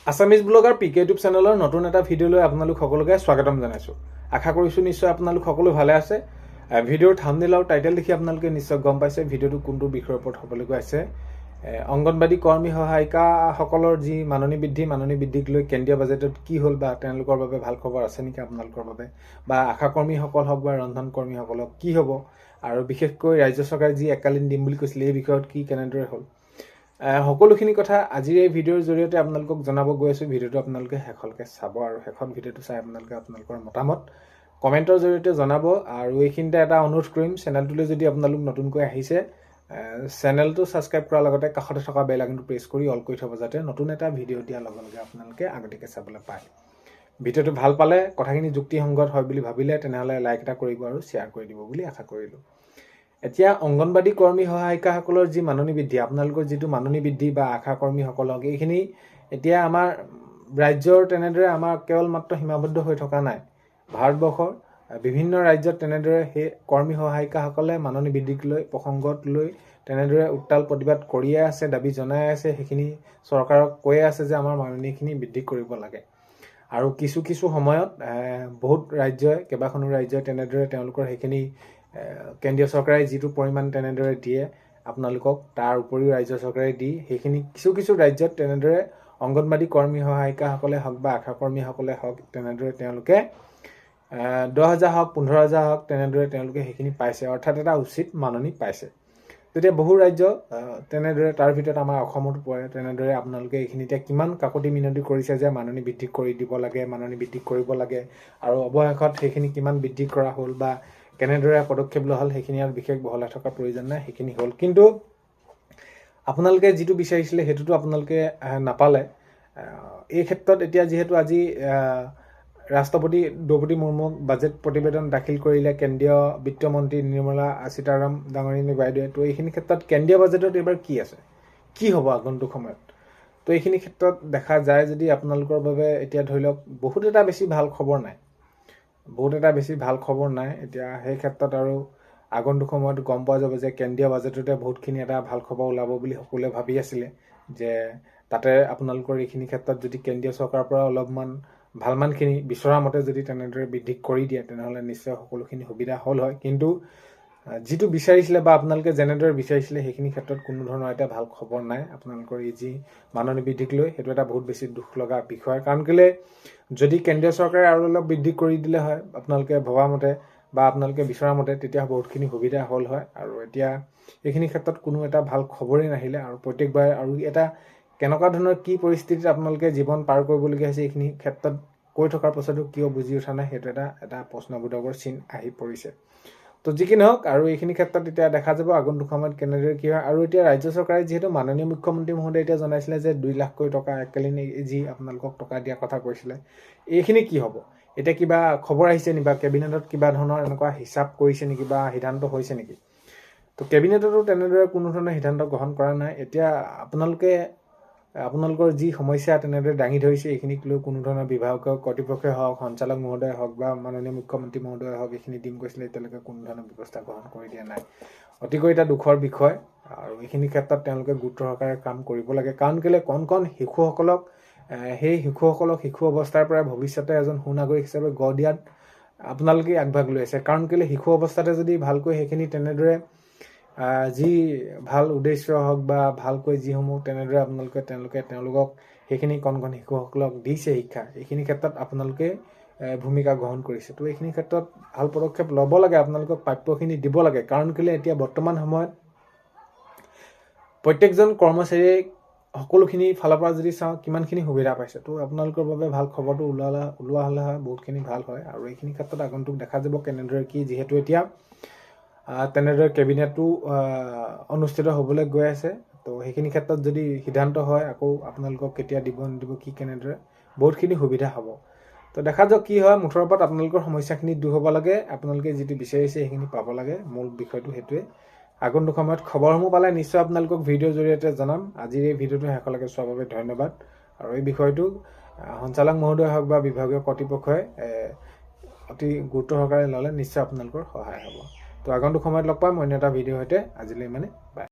Assamese blogger পিকে YouTube চেনেলৰ নতুন এটা ভিডিঅ'লৈ আপোনালোক সকলোকে স্বাগতম জনাইছোঁ। আশা কৰিছোঁ নিশ্চয় আপোনালোক সকলো ভালে আছে। ভিডিঅ'ৰ থাম্বনেইল আৰু টাইটেল দেখি আপোনালোকে নিশ্চয় গম পাইছে ভিডিঅ'টো কোনটো বিষয়ৰ ওপৰত হ'বলৈ গৈ আছে। অংগনবাদী কৰ্মী সহায়িকাসকলৰ যি মাননি বৃদ্ধিক লৈ কেন্দ্ৰীয় বাজেটত কি হ'ল বা তেওঁলোকৰ বাবে ভাল খবৰ আছে নেকি আপোনালোকৰ বাবে, বা আশা কৰ্মীসকল হওক বা ৰন্ধন কৰ্মীসকলক কি হ'ব, আৰু বিশেষকৈ ৰাজ্য চৰকাৰে যি এককালীন দিম বুলি কৈছিলে এই বিষয়ত কি কেনেদৰে হ'ল, সকলোখিনি কথা আজিৰ এই ভিডিঅ'ৰ জৰিয়তে আপোনালোকক জনাব গৈ আছোঁ। ভিডিঅ'টো আপোনালোকে শেষলৈকে চাব আৰু শেষত ভিডিঅ'টো চাই আপোনালোকে আপোনালোকৰ মতামত কমেণ্টৰ জৰিয়তে জনাব। আৰু এইখিনিতে এটা অনুৰোধ কৰিম, চেনেলটোলৈ যদি আপোনালোক নতুনকৈ আহিছে চেনেলটো ছাবস্ক্ৰাইব কৰাৰ লগতে কাষতে থকা বেল আইকনটো প্ৰেছ কৰি অল কৰি থ'ব, যাতে নতুন এটা ভিডিঅ' দিয়াৰ লগে লগে আপোনালোকে আগতীয়াকৈ চাবলৈ পায়। ভিডিঅ'টো ভাল পালে, কথাখিনি যুক্তিসংগত হয় বুলি ভাবিলে তেনেহ'লে লাইক এটা কৰিব আৰু শ্বেয়াৰ কৰি দিব বুলি আশা কৰিলোঁ। এতিয়া অংগনবাদী কৰ্মী সহায়িকাসকলৰ যি মাননি বৃদ্ধি, আপোনালোকৰ যিটো মাননি বৃদ্ধি বা আশা কৰ্মীসকলক, এইখিনি এতিয়া আমাৰ ৰাজ্যৰ তেনেদৰে আমাৰ কেৱল মাত্ৰ সীমাবদ্ধ হৈ থকা নাই। ভাৰতবৰ্ষৰ বিভিন্ন ৰাজ্যত তেনেদৰে সেই কৰ্মী সহায়িকাসকলে মাননি বৃদ্ধিক লৈ প্ৰসংগত লৈ তেনেদৰে উত্তাল প্ৰতিবাদ কৰিয়ে আছে, দাবী জনাই আছে, সেইখিনি চৰকাৰক কৈয়ে আছে যে আমাৰ মাননিখিনি বৃদ্ধি কৰিব লাগে। আৰু কিছু সময়ত বহুত ৰাজ্যই, কেইবাখনো ৰাজ্যই তেনেদৰে তেওঁলোকৰ সেইখিনি কেন্দ্ৰীয় চৰকাৰে যিটো পৰিমাণ তেনেদৰে দিয়ে আপোনালোকক, তাৰ উপৰিও ৰাজ্য চৰকাৰে দি সেইখিনি কিছু ৰাজ্যত তেনেদৰে অংগনবাদী কৰ্মী সহায়িকাসকলে হওক বা আশা কৰ্মীসকলে হওক তেনেদৰে তেওঁলোকে 10,000 হওক 15,000 হওক তেনেদৰে তেওঁলোকে সেইখিনি পাইছে, অৰ্থাৎ এটা উচিত মাননি পাইছে। তেতিয়া বহু ৰাজ্য তেনেদৰে, তাৰ ভিতৰত আমাৰ অসমতো পৰে, তেনেদৰে আপোনালোকে এইখিনিতে কিমান কাকতি মিনতি কৰিছে যে মাননি বৃদ্ধি কৰি দিব লাগে, মাননি বৃদ্ধি কৰিব লাগে, আৰু অৱশেষত সেইখিনি কিমান বৃদ্ধি কৰা হ'ল বা কেনেদৰে পদক্ষেপ লোৱা হ'ল সেইখিনি আৰু বিশেষ বহলাই থকাৰ প্ৰয়োজন নাই, সেইখিনি হ'ল। কিন্তু আপোনালোকে যিটো বিচাৰিছিলে সেইটোতো আপোনালোকে নাপালে। এই ক্ষেত্ৰত এতিয়া যিহেতু আজি ৰাষ্ট্ৰপতি দ্ৰৌপদী মুৰ্মুক বাজেট প্ৰতিবেদন দাখিল কৰিলে কেন্দ্ৰীয় বিত্তমন্ত্ৰী নিৰ্মলা সীতাৰামন ডাঙৰীয়ানী বাইদেৱে, তো এইখিনি ক্ষেত্ৰত কেন্দ্ৰীয় বাজেটত এইবাৰ কি আছে, কি হ'ব আগন্তুক সময়ত, তো এইখিনি ক্ষেত্ৰত দেখা যায় যদি আপোনালোকৰ বাবে এতিয়া ধৰি লওক বহুত এটা বেছি ভাল খবৰ নাই। এতিয়া সেই ক্ষেত্ৰত আৰু আগন্তুক সময়ত গম পোৱা যাব যে কেন্দ্ৰীয় বাজেটতে বহুতখিনি এটা ভাল খবৰ ওলাব বুলি সকলোৱে ভাবি আছিলে, যে তাতে আপোনালোকৰ এইখিনি ক্ষেত্ৰত যদি কেন্দ্ৰীয় চৰকাৰৰ পৰা অলপমান ভালমানখিনি বিচৰা মতে যদি তেনেদৰে বৃদ্ধি কৰি দিয়ে তেনেহ'লে নিশ্চয় সকলোখিনি সুবিধা হ'ল হয়। কিন্তু যিটো বিচাৰিছিলে বা আপোনালোকে যেনেদৰে বিচাৰিছিলে সেইখিনি ক্ষেত্ৰত কোনো ধৰণৰ এটা ভাল খবৰ নাই আপোনালোকৰ এই যি মাননি বৃদ্ধিক লৈ। সেইটো এটা বহুত বেছি দুখ লগা বিষয়, কাৰণ কেলে যদি কেন্দ্ৰীয় চৰকাৰে আৰু অলপ বৃদ্ধি কৰি দিলে হয় আপোনালোকে ভবা মতে বা আপোনালোকে বিচৰা মতে, তেতিয়া বহুতখিনি সুবিধা হ'ল হয়। আৰু এতিয়া এইখিনি ক্ষেত্ৰত কোনো এটা ভাল খবৰেই নাহিলে, আৰু প্ৰত্যেকবাৰে আৰু এটা কেনেকুৱা ধৰণৰ কি পৰিস্থিতিত আপোনালোকে জীৱন পাৰ কৰিবলগীয়া হৈছে এইখিনি ক্ষেত্ৰত কৈ থকাৰ পাছতো কিয় বুজি উঠা নাই, সেইটো এটা প্ৰশ্নবোধকৰ চিন আহি পৰিছে। তো যি কি নহওক, আৰু এইখিনি ক্ষেত্ৰত এতিয়া দেখা যাব আগন্তুক সময়ত কেনেদৰে কি হয়। আৰু এতিয়া ৰাজ্য চৰকাৰে যিহেতু মাননীয় মুখ্যমন্ত্ৰী মহোদয়ে এতিয়া জনাইছিলে যে 2 লাখকৈ টকা এককালীন যি আপোনালোকক টকা দিয়াৰ কথা কৈছিলে, এইখিনি কি হ'ব, এতিয়া কিবা খবৰ আহিছে নেকি বা কেবিনেটত কিবা ধৰণৰ এনেকুৱা হিচাপ কৰিছে নেকি বা সিদ্ধান্ত হৈছে নেকি? তো কেবিনেটতো তেনেদৰে কোনো ধৰণৰ সিদ্ধান্ত গ্ৰহণ কৰা নাই। এতিয়া আপোনালোকৰ যি সমস্যা তেনেদৰে দাঙি ধৰিছে, এইখিনিক লৈ কোনো ধৰণৰ বিভাগৰ কৰ্তৃপক্ষই হওক, সঞ্চালক মহোদয় হওক বা মাননীয় মুখ্যমন্ত্ৰী মহোদয় হওক, এইখিনি দিম কৈছিলে, এতিয়ালৈকে কোনো ধৰণৰ ব্যৱস্থা গ্ৰহণ কৰি দিয়া নাই। অতিকৈ এটা দুখৰ বিষয়, আৰু এইখিনি ক্ষেত্ৰত তেওঁলোকে গুৰুত্ব সহকাৰে কাম কৰিব লাগে। কাৰণ কেলৈ কণ শিশুসকলক, সেই শিশুসকলক শিশু অৱস্থাৰ পৰা ভৱিষ্যতে এজন সুনাগৰিক হিচাপে গঢ় দিয়াত আপোনালোকে আগভাগ লৈ আছে। কাৰণ কেলৈ শিশু অৱস্থাতে যদি ভালকৈ সেইখিনি তেনেদৰে যি ভাল উদ্দেশ্য হওক বা ভালকৈ যিসমূহ তেনেদৰে তেওঁলোকক সেইখিনি কণ শিশুসকলক দিছে শিক্ষা, এইখিনি ক্ষেত্ৰত আপোনালোকে ভূমিকা গ্ৰহণ কৰিছে। তো এইখিনি ক্ষেত্ৰত ভাল পদক্ষেপ ল'ব লাগে, আপোনালোকক প্ৰাপ্যখিনি দিব লাগে। কাৰণ কেলৈ এতিয়া বৰ্তমান সময়ত প্ৰত্যেকজন কৰ্মচাৰীয়ে সকলোখিনি ফালৰ পৰা যদি চাওঁ কিমানখিনি সুবিধা পাইছে, তো আপোনালোকৰ বাবে ভাল খবৰটো ওলোৱা হ'লে হয় বহুতখিনি ভাল হয়। আৰু এইখিনি ক্ষেত্ৰত আগন্তুক দেখা যাব কেনেদৰে কি, যিহেতু এতিয়া তেনেদৰে কেবিনেটো অনুষ্ঠিত হ'বলৈ গৈ আছে। তো সেইখিনি ক্ষেত্ৰত যদি সিদ্ধান্ত হয় আকৌ আপোনালোকক কেতিয়া দিব নিদিব কি কেনেদৰে, বহুতখিনি সুবিধা হ'ব। তো দেখা যাওক কি হয়। মুঠৰ ওপৰত আপোনালোকৰ সমস্যাখিনি দূৰ হ'ব লাগে, আপোনালোকে যিটো বিচাৰিছে সেইখিনি পাব লাগে, মূল বিষয়টো সেইটোৱে। আগন্তুক সময়ত খবৰসমূহ পালে নিশ্চয় আপোনালোকক ভিডিঅ'ৰ জৰিয়তে জনাম। আজিৰ এই ভিডিঅ'টো শেষলৈকে চোৱাৰ বাবে ধন্যবাদ। আৰু এই বিষয়টো সঞ্চালক মহোদয় হওক বা বিভাগীয় কৰ্তৃপক্ষই অতি গুৰুত্ব সহকাৰে ল'লে নিশ্চয় আপোনালোকৰ সহায় হ'ব। তো আগন্তুক সময়ত লগ পাম অন্য এটা ভিডিঅ'ৰ সৈতে। আজিলৈ বাই।